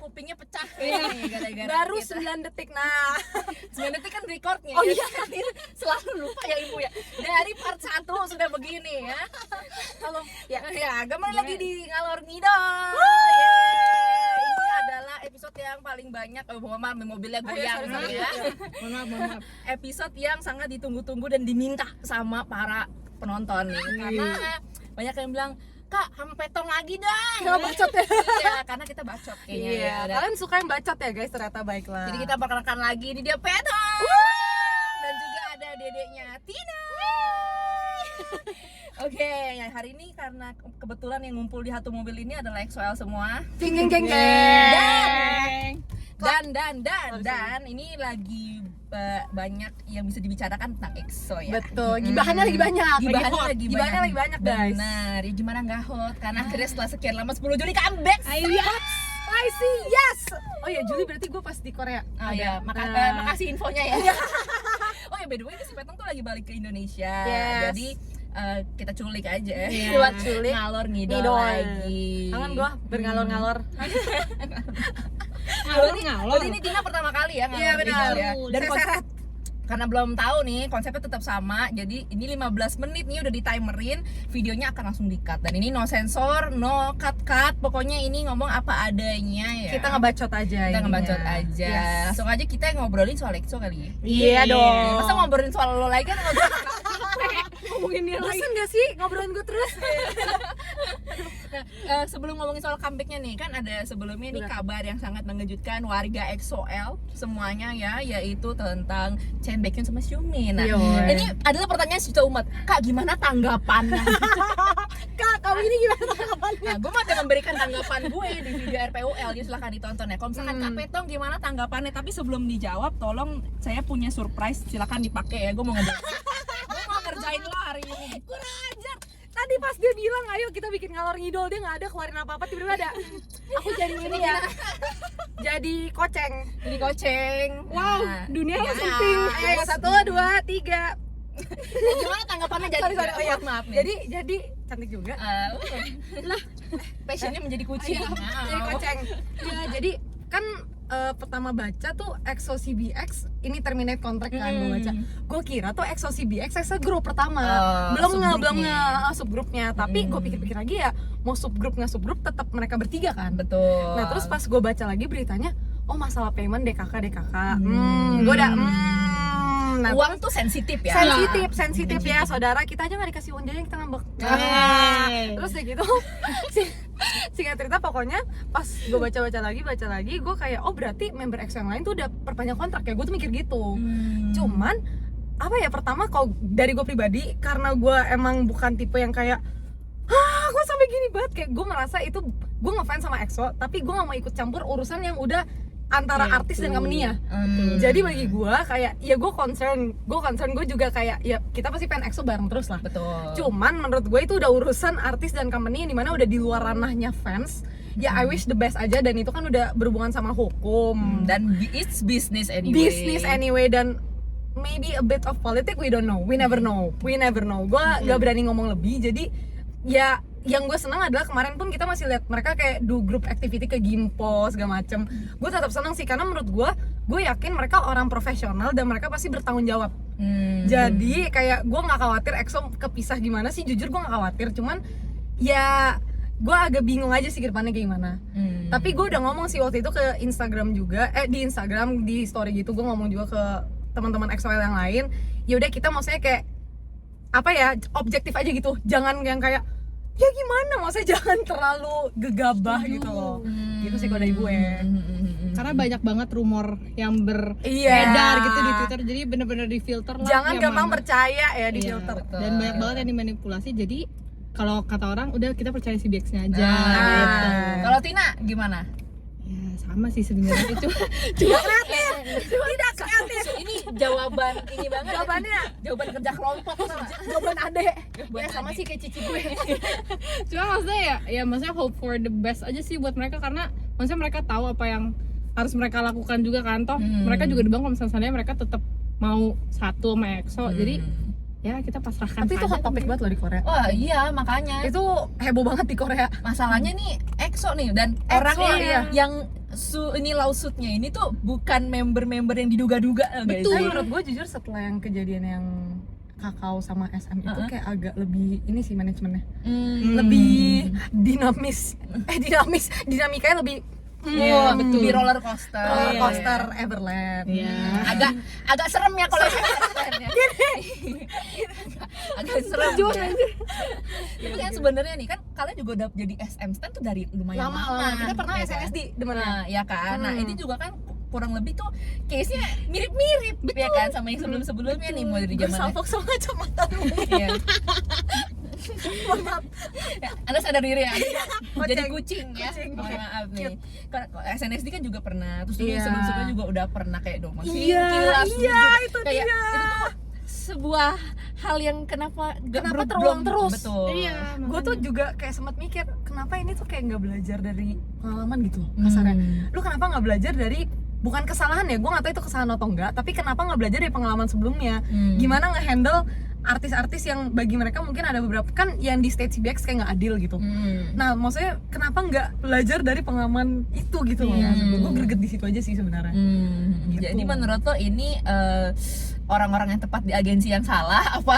kupingnya pecah nih gara-gara baru kita. 9 detik. Nah 9 detik kan recordnya. Oh ya. iya. Selalu lupa ya ibu ya. Dari part 1 sudah begini ya. kalau ya Kembali lagi di Ngalor Ngidol. Yeay. Ini adalah episode yang paling banyak. Maaf, mobilnya goyang sorry. ya. Mohon maaf. Episode yang sangat ditunggu-tunggu dan diminta sama para penonton nih. Karena banyak yang bilang, Kak, sama Petong lagi dong. Nggak bacot ya. Iya, karena kita bacot kayaknya. iya ya. kalian suka yang bacot ya guys, ternyata baiklah. Jadi kita perkenalkan lagi, ini dia Petong. Dan juga ada dedeknya Tina. Oke, hari ini karena kebetulan yang ngumpul di satu mobil ini adalah EXO-L semua. Geng geng. Dan ini lagi banyak yang bisa dibicarakan tentang EXO ya. Betul, gibahannya lagi banyak. Gibahannya lagi banyak guys. Benar, ya gimana nggak hot? Karena akhirnya setelah sekian lama 10 Juli comeback. I see, yes. Oh ya, Juli berarti gue pas di Korea. Oh ya, makasih infonya ya. Oh ya, by the way ini si Petong tuh lagi balik ke Indonesia. Yes. Jadi kita culik aja. Buat culik. Ngalor ngidol Ngidol. lagi. Kangen gue berngalor-ngalor. Berarti ini Tina pertama kali ya ngalor Iya, benar. ngidol ya. Dan Seret. karena belum tahu nih konsepnya tetap sama, jadi ini 15 menit nih udah ditimerin, videonya akan langsung di-cut dan ini no sensor, no cut, pokoknya ini ngomong apa adanya ya. Kita ngebacot aja. Kita ininya. ngebacot aja. Yes. Langsung aja kita ngobrolin soal EXO kali. Iya dong. Masa ngobrolin soal lo lagi kan Ngomongin dia lagi. Bosan gak sih ngobrolin gue terus? sebelum ngomongin soal comebacknya nih, kan ada sebelumnya nih kabar yang sangat mengejutkan warga EXO-L semuanya ya, yaitu tentang Chen Baekhyun sama Xiumin. Nah, ini adalah pertanyaan sejuta umat. Kak, gimana tanggapannya? Kak, kamu ini gimana tanggapannya? Nah, gue mau memberikan tanggapan gue di video RPUL, jadi silahkan ditonton ya. Kalau misalkan Kak Petong gimana tanggapannya, tapi sebelum dijawab, tolong saya punya surprise, silakan dipakai ya. Gue mau ngerjain lo hari ini. Kurang ajar. Tadi pas dia bilang ayo kita bikin ngalor ngidol, dia nggak ada keluarin apa-apa, tiba-tiba ada. Aku jadi ini ya. Jadi koceng. Jadi koceng. Wow, Nah, dunia ya. langsung pink. Ayo 1, 2, 3. Ya, gimana tanggapannya jadi? Sorry, oh iya, maaf nih. Jadi cantik juga. Lah, passionnya menjadi kucing. Jadi koceng. Ya, jadi kan pertama baca tuh EXO CBX ini terminate kontrak kan, gue baca. Gue kira tuh EXO CBX grup pertama. belum subgrupnya, tapi gue pikir-pikir lagi ya, mau subgrup nggak subgrup tetap mereka bertiga kan. Betul. Nah, terus pas gue baca lagi beritanya, oh masalah payment DKK. Gue udah nah, uang tuh sensitif ya. sensitif ya saudara, kita aja nggak dikasih uang jajan kita ngambek. Terus kayak gitu singkat cerita pokoknya pas gue baca lagi gue kayak oh berarti member EXO yang lain tuh udah perpanjang kontrak ya, gue tuh mikir gitu. Cuman apa ya, pertama kalau dari gue pribadi, karena gue emang bukan tipe yang kayak gue sampai gini banget, kayak gue merasa itu gue ngefans sama EXO tapi gue nggak mau ikut campur urusan yang udah antara artis dan company-nya. Jadi bagi gue kayak ya gue concern gue juga kayak ya kita pasti pengen EXO bareng terus lah. Betul. Cuman menurut gue itu udah urusan artis dan company yang dimana udah di luar ranahnya fans. Ya I wish the best aja, dan itu kan udah berhubungan sama hukum dan it's business anyway. Dan maybe a bit of politics, we don't know, we never know. Gue gak berani ngomong lebih. Jadi ya yang gue senang adalah kemarin pun kita masih lihat mereka kayak do group activity ke Gimpo segala macem. Gue tetap senang sih karena menurut gue yakin mereka orang profesional dan mereka pasti bertanggung jawab. Jadi kayak gue nggak khawatir EXO kepisah gimana sih, jujur gue nggak khawatir. Cuman ya gue agak bingung aja sih ke depannya kayak gimana. Tapi gue udah ngomong sih waktu itu ke Instagram juga, di Instagram di story gitu gue ngomong juga ke teman-teman EXO-L yang lain. Ya udah kita maksudnya kayak apa ya, objektif aja gitu, jangan yang kayak ya gimana, maksudnya jangan terlalu gegabah gitu loh. Gitu sih kalau dari gue. Karena banyak banget rumor yang beredar gitu di Twitter, jadi bener-bener difilter lah. Jangan yang gampang mana. percaya ya di Iya, filter. dan banyak banget yang dimanipulasi. Jadi kalau kata orang udah kita percaya si BX-nya aja gitu. Kalau Tina gimana? Ya sama sih sebenarnya. Cuma kreatif. Tidak kreatif. Ini jawaban ini banget. Jawaban kerja kelompok sama. Jawaban adek. Ya sama sih kayak cici gue. Cuma maksudnya ya maksudnya hope for the best aja sih buat mereka, karena maksudnya mereka tahu apa yang harus mereka lakukan juga kan, toh mereka juga dibilang kalau misalnya mereka tetap mau satu sama EXO. Jadi ya kita pasrahkan. Tapi itu hot topic banget loh di Korea. Wah iya, makanya Itu heboh banget di Korea. masalahnya nih EXO nih, dan EXO, orang iya. yang ini lawsuitnya ini tuh bukan member-member yang diduga-duga guys. Tapi menurut gue jujur setelah yang kejadian yang Kakao sama SM itu kayak agak lebih ini sih manajemennya lebih dinamikanya lebih Iya, betul. Di roller coaster Everland. Iya. Agak serem ya kalau Everland ya. agak serem. Tapi kan sebenarnya nih kan kalian juga udah jadi SM stand tuh dari lumayan lama. Kita pernah ya kan? SNSD di mana? Nah, ya kan. Nah, ini juga kan kurang lebih tuh case-nya mirip-mirip ya kan sama yang sebelum-sebelumnya nih mulai dari zaman salfok sama kacamata lu. Iya. Ya, Anda sadar diri ya. Jadi kucing ya. Mohon maaf nih. Karena SNSD kan juga pernah. Terus dulu sebelum-sebelumnya juga udah pernah kayak Doma Kilas. Iya, itu kayak dia. itu tuh sebuah hal yang kenapa terulang terus. Betul. Iya. Gue tuh juga kayak sempat mikir kenapa ini tuh kayak nggak belajar dari pengalaman gitu kasarnya. Lu kenapa nggak belajar dari bukan kesalahan ya, gue nggak tahu itu kesalahan atau enggak, tapi kenapa nggak belajar dari pengalaman sebelumnya? Gimana ngehandle artis-artis yang bagi mereka mungkin ada beberapa kan yang di stage CBX kayak nggak adil gitu. Nah maksudnya kenapa nggak belajar dari pengalaman itu gitu loh? Gue greget di situ aja sih sebenarnya. Gitu. Jadi menurut lo ini orang-orang yang tepat di agensi yang salah apa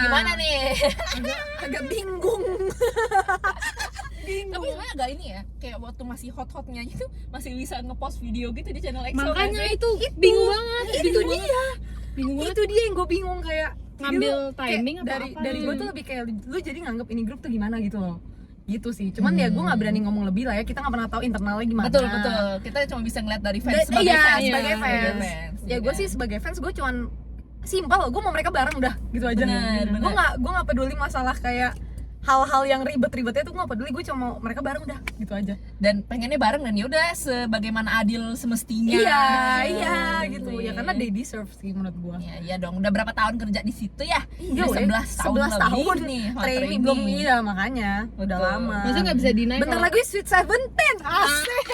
gimana nih? agak bingung. Tapi sebenarnya agak ini ya, kayak waktu masih hot-hotnya gitu masih bisa ngepost video gitu di channel EXO. Makanya itu bingung banget. Itu dia. Bingung banget. Itu dia yang gue bingung kayak Ngambil jadi lu timing kayak apa dari apa dari gitu. gue tuh lebih kayak lu jadi nganggep ini grup tuh gimana gitu loh. Gitu sih. Cuman ya gue nggak berani ngomong lebih lah ya. Kita nggak pernah tahu internalnya gimana. Betul. Kita cuma bisa ngeliat dari fans sebagai iya, fans. sebagai Iya, fans. Ya gue sih sebagai fans gue cuman simpel. Gue mau mereka bareng udah gitu aja. Bener. Gue nggak peduli masalah kayak hal-hal yang ribet-ribetnya tuh gue gak peduli, gue cuma mau mereka bareng udah gitu aja. Dan pengennya bareng dan yaudah sebagaimana adil semestinya. Iya gitu ya, karena they deserve sih menurut gue. Iya dong, udah berapa tahun kerja di situ ya? Iya, udah 11 tahun 11 tahun nih training belum, iya makanya udah lama. Maksudnya nggak bisa deny bentar kalau- lagi Sweet Seventeen. Asik.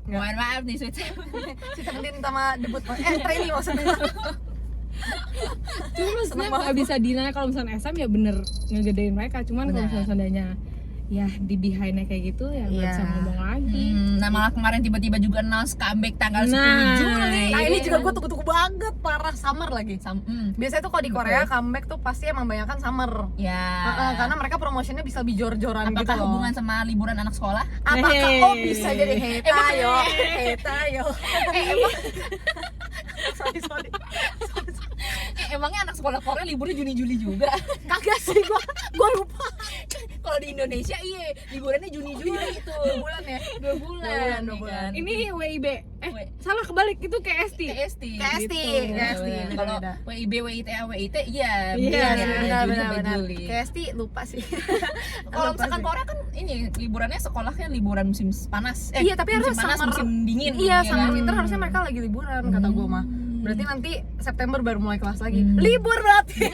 Mohon maaf nih Sweet Sweet Seventeen sama debut training maksudnya. Cuma maksudnya nggak bisa deny kalau misalnya SM ya bener ngegedein mereka. Cuman kalau misalnya seandainya ya di behind-nya kayak gitu ya nggak bisa ngomong lagi. Nah malah kemarin tiba-tiba juga announce comeback tanggal 10 Nah, Juli. Nah ini juga gue tunggu-tunggu banget, parah, summer lagi. Biasanya tuh kalau di Korea comeback tuh pasti emang banyak kan summer. Ya. Karena mereka promosinya bisa lebih jor-joran gitu Apakah loh. hubungan sama liburan anak sekolah? Apakah Hey. bisa jadi hetayo? Sorry. Emangnya anak sekolah Korea liburnya Juni-Juli juga? Kagak sih, gua lupa. Kalau di Indonesia iya, liburannya Juni-Juli itu. 2 bulan ya? 2 bulan. Dua bulan. Ini WIB. Salah kebalik itu KST. KST. KST. Kalau beda. WIB, WIT, WIT iya. Iya, Benar. Juli. KST lupa sih. Kalau misalkan Korea kan ini liburannya sekolahnya liburan musim panas. Iya, tapi musim harusnya panas, summer. musim dingin. Iya, ya summer kan? winter harusnya mereka lagi liburan kata gua mah. Berarti nanti September baru mulai kelas lagi. Libur berarti.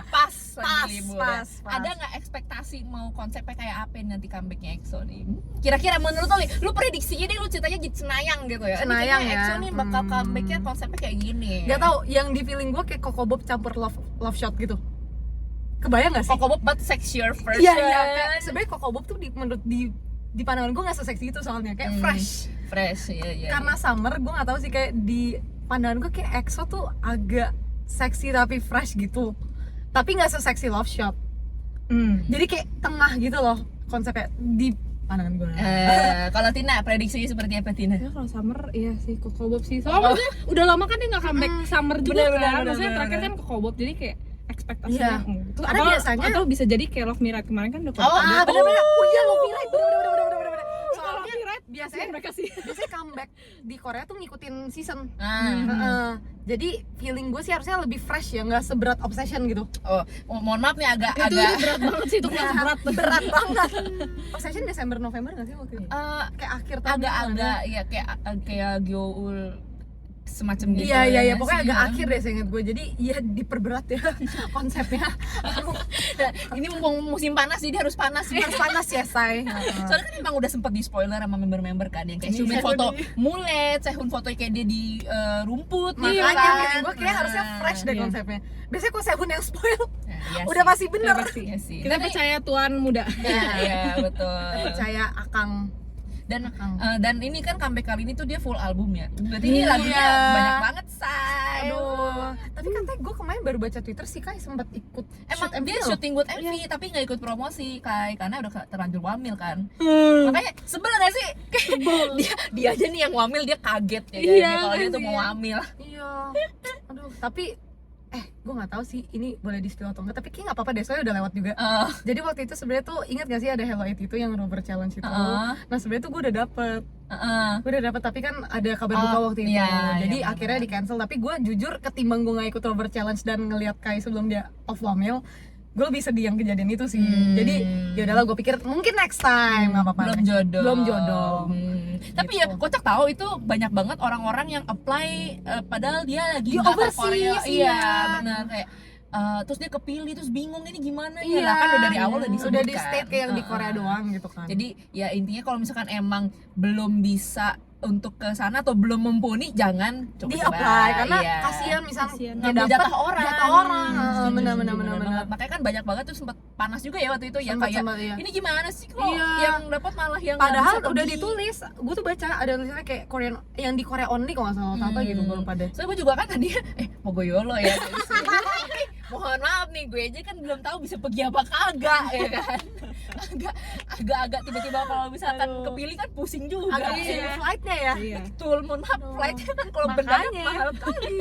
Pas Pas, lagi libur pas. ya. Ada nggak ekspektasi mau konsepnya kayak apa nanti comebacknya EXO nih? Kira-kira menurut lo, lu prediksinya deh, lu ceritanya gitu Cenayang gitu ya. Cenayang Ini kayaknya ya. EXO nih bakal comebacknya konsepnya kayak gini. Gak tau, yang di feeling gua kayak Coco Bob campur love shot gitu. Kebayang gak sih? Coco Bob but sexier version. Iya. Kayak sebenarnya Coco Bob tuh menurut di pandangan gue nggak seseksi itu soalnya kayak fresh. Iya. Karena summer gue nggak tahu sih kayak di pandangan gue kayak EXO tuh agak seksi tapi fresh gitu. Tapi nggak seseksi Love Shot. Jadi kayak tengah gitu loh konsepnya di pandangan gue. Kalau Tina prediksinya seperti apa Tina? Ya kalau summer iya sih Coco Bob sih. Soalnya maksudnya udah lama kan dia nggak comeback summer juga kan. Maksudnya terakhir kan Coco Bob jadi kayak ekspektasinya. Iya. Terus Karena biasanya atau bisa jadi kayak Love Me Right kemarin kan udah bener-bener. Oh iya Love Me Right. Bener-bener. Kalau Love Me Right Biasanya mereka sih. biasanya comeback di Korea tuh ngikutin season. Jadi feeling gue sih harusnya lebih fresh ya, nggak seberat Obsession gitu. Mohon maaf nih agak Itu berat banget sih itu kelas berat. Berat banget. Obsession Desember November nggak sih waktu itu? Kayak akhir tahun. agak-agak ya kayak Gyeoul semacam gitu. Iya, pokoknya agak akhir deh seingat gue. Jadi ya diperberat ya konsepnya. Ini musim panas jadi harus panas sih. Harus panas ya, say. Soalnya kan emang udah sempet di spoiler sama member-member kan yang kayak Sumin foto mulet, Sehun foto kayak dia di rumput. Makanya gitu kan. feeling gue kayak harusnya fresh deh konsepnya. Biasanya kok Sehun yang spoil, Iya udah sih. pasti bener. Iya sih. Kita percaya tuan muda. Iya betul. Percaya Akang. Dan ini kan comeback kali ini tuh dia full album ya. Berarti ini lagunya banyak banget, say. Aduh. Tapi katanya gue kemarin baru baca Twitter sih Kai sempat ikut Emang shoot MV dia loh. syuting buat MV tapi nggak ikut promosi Kai karena udah terlanjur wamil kan. Makanya sebel gak sih? dia aja nih yang wamil dia kaget ya Iya, kalau dia tuh mau wamil. Iya. Aduh, tapi gue nggak tahu sih ini boleh di spill atau enggak, tapi kayak nggak apa-apa deh, soalnya udah lewat juga. Jadi waktu itu sebenarnya tuh ingat gak sih ada Hello It itu yang Rover Challenge itu. Nah sebenarnya tuh gue udah dapet tapi kan ada kabar duka waktu itu. Jadi akhirnya di cancel. Tapi gue jujur ketimbang gue nggak ikut Rover Challenge dan ngelihat Kai sebelum dia off wamil, gue lebih sedih yang kejadian itu sih. Jadi ya udahlah, gue pikir mungkin next time nggak apa-apa. Belum jodoh. Tapi ya kocak tahu itu banyak banget orang-orang yang apply padahal dia lagi Di nggak ke overseas, Korea. iya. Iya benar kayak terus dia kepilih terus bingung ini gimana ya. Iya, Lah kan udah dari awal udah disebutkan. udah di state kayak yang di Korea doang gitu kan. Jadi ya intinya kalau misalkan emang belum bisa untuk ke sana atau belum mumpuni jangan di coba-coba. apply karena Iya. kasihan misal Kasihan. Ngambil dapet jatah orang. Setuju, benar setuju, benar. banget. Makanya kan banyak banget tuh sempat panas juga ya waktu itu ya kayak Iya. ini gimana sih kok Iya. yang dapat malah yang nggak Padahal bisa udah pergi. ditulis, gue tuh baca ada tulisannya kayak Korean yang di Korea only kalau nggak salah atau apa gitu, gue lupa deh. Soalnya gue juga kan tadi mau goyolo ya. Mohon maaf nih, gue aja kan belum tahu bisa pergi apa kagak ya kan. Agak tiba-tiba kalau misalkan kepilih kan pusing juga. Agak pusing flightnya ya. Iya. Betul, mohon maaf, flightnya kan kalau Makanya. mendadak mahal kali.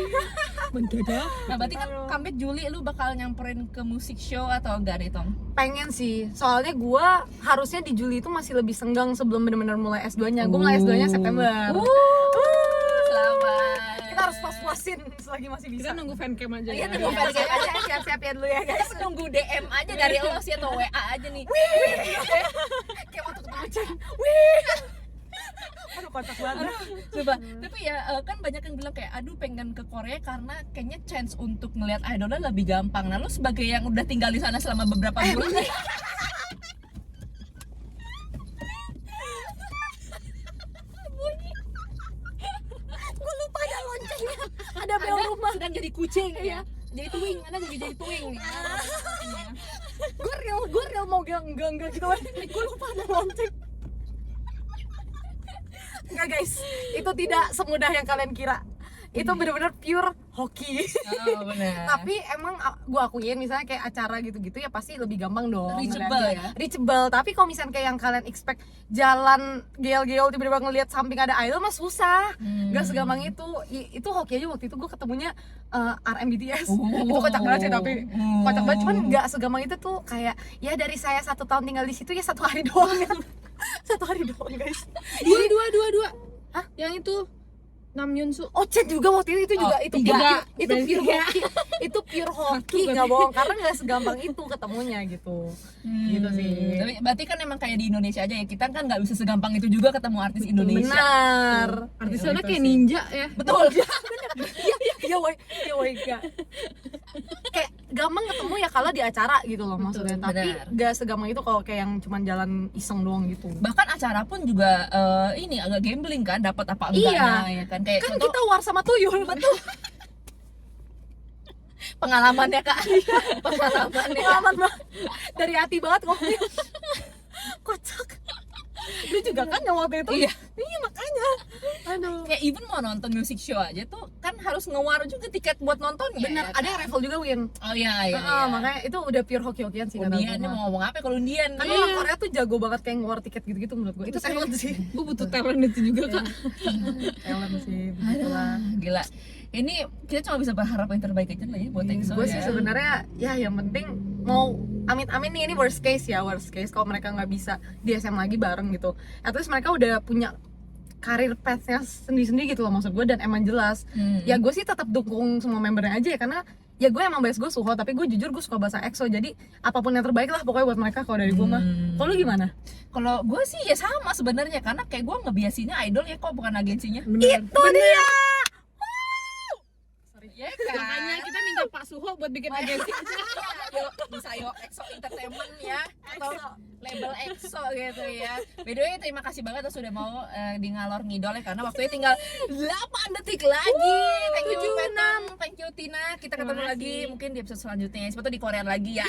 Mendadak. Nah berarti kan comeback Juli lu bakal nyamperin ke musik show atau enggak nih Tong? Pengen sih, soalnya gue harusnya di Juli itu masih lebih senggang sebelum benar-benar mulai S2-nya. Gue mulai S2-nya September. Selamat. Kita harus pas-pasin selagi masih bisa. Kita nunggu fancam aja. Iya, ya. nunggu Siap-siap aja, siap-siap ya dulu ya guys. Kita menunggu DM aja dari lo sih atau WA aja nih. Kayak waktu ketemu Ceng. Wih. Aduh kocak banget. Coba, tapi ya kan banyak yang bilang kayak aduh pengen ke Korea karena kayaknya chance untuk ngelihat idolnya lebih gampang. Nah, lu sebagai yang udah tinggal di sana selama beberapa bulan Gue lupa ada loncengnya. Ada bel rumah. sedang jadi kucing ya. Jadi tuing, Anda jadi tuing nih. Gue real mau enggak gitu. Gue lupa ada lonceng. Enggak guys, itu tidak semudah yang kalian kira. Itu benar-benar pure hoki. Oh, benar. Tapi emang gue akuin misalnya kayak acara gitu-gitu ya pasti lebih gampang dong. Reachable ngeliatnya. ya? Reachable. Tapi kalau misalnya kayak yang kalian expect jalan gel-gel tiba-tiba ngelihat samping ada idol mah susah. Gak segampang itu. Itu hoki aja waktu itu gue ketemunya RMBTS. Itu kocak banget sih tapi kocak banget, cuman gak segampang itu tuh. Kayak ya dari saya 1 tahun tinggal di situ ya 1 hari doang kan. 1 hari doang guys. Dua. Hah? Yang itu Namjoon Soo. Oh, Chen juga waktu itu juga itu tiga. itu pure hoki. Itu pure hoki, nggak bohong karena nggak segampang itu ketemunya gitu. Gitu sih. Tapi berarti kan emang kayak di Indonesia aja ya. Kita kan nggak bisa segampang itu juga ketemu artis Indonesia. Benar. Artisnya Gitu kayak sih. ninja ya. Betul. Iya woi enggak. Kayak gampang ketemu ya kalau di acara gitu loh maksudnya. Tapi benar. nggak segampang itu kalau kayak yang cuman jalan iseng doang gitu. Bahkan acara pun juga ini agak gambling kan, dapat apa enggaknya ya kan. Kayak Kan contoh kita war sama tuyul. Betul. pengalamannya Kak. Pengalamannya. Pengalaman banget. Dari hati banget ngomongnya. Kocak. Lu juga kan yang waktu itu. Iya makanya. Aduh. Kayak even mau nonton music show aja tuh kan harus ngewar juga tiket buat nontonnya. Bener, ya ada kan? yang raffle juga Win. Oh iya. Makanya itu udah pure hoki-hokian sih kata Undian gue. nih mau ngomong apa kalau undian? Kan orang Korea tuh jago banget kayak ngewar tiket gitu-gitu menurut gue. Itu talent sih. Gue butuh talent itu juga kak. Talent sih, begitulah. Gila. Ini kita cuma bisa berharap yang terbaik aja lah ya buat EXO Gue ya. sih sebenarnya ya yang penting mau amit-amit nih, ini worst case kalau mereka nggak bisa di SM lagi bareng gitu. At least mereka udah punya karir path-nya sendiri-sendiri gitu loh maksud gue, dan emang jelas. Ya gue sih tetap dukung semua membernya aja ya, karena ya gue emang bias gue Suho, tapi gue jujur gue suka bahasa EXO, jadi apapun yang terbaik lah pokoknya buat mereka kalau dari gue mah. Kalau lu gimana? Kalau gue sih ya sama sebenarnya, karena kayak gue ngebiasinnya idol ya kok, bukan agensinya. Itu dia. Ya kan? Makanya kita minta Pak Suho buat bikin agensi. Yuk, bisa yuk EXO Entertainment ya, atau label EXO gitu ya. By the way, terima kasih banget sudah mau di ngalor ngidol ya, karena waktunya tinggal 8 detik lagi. Thank you Petam, thank you Tina. Kita ketemu lagi mungkin di episode selanjutnya, seperti di Korea lagi ya.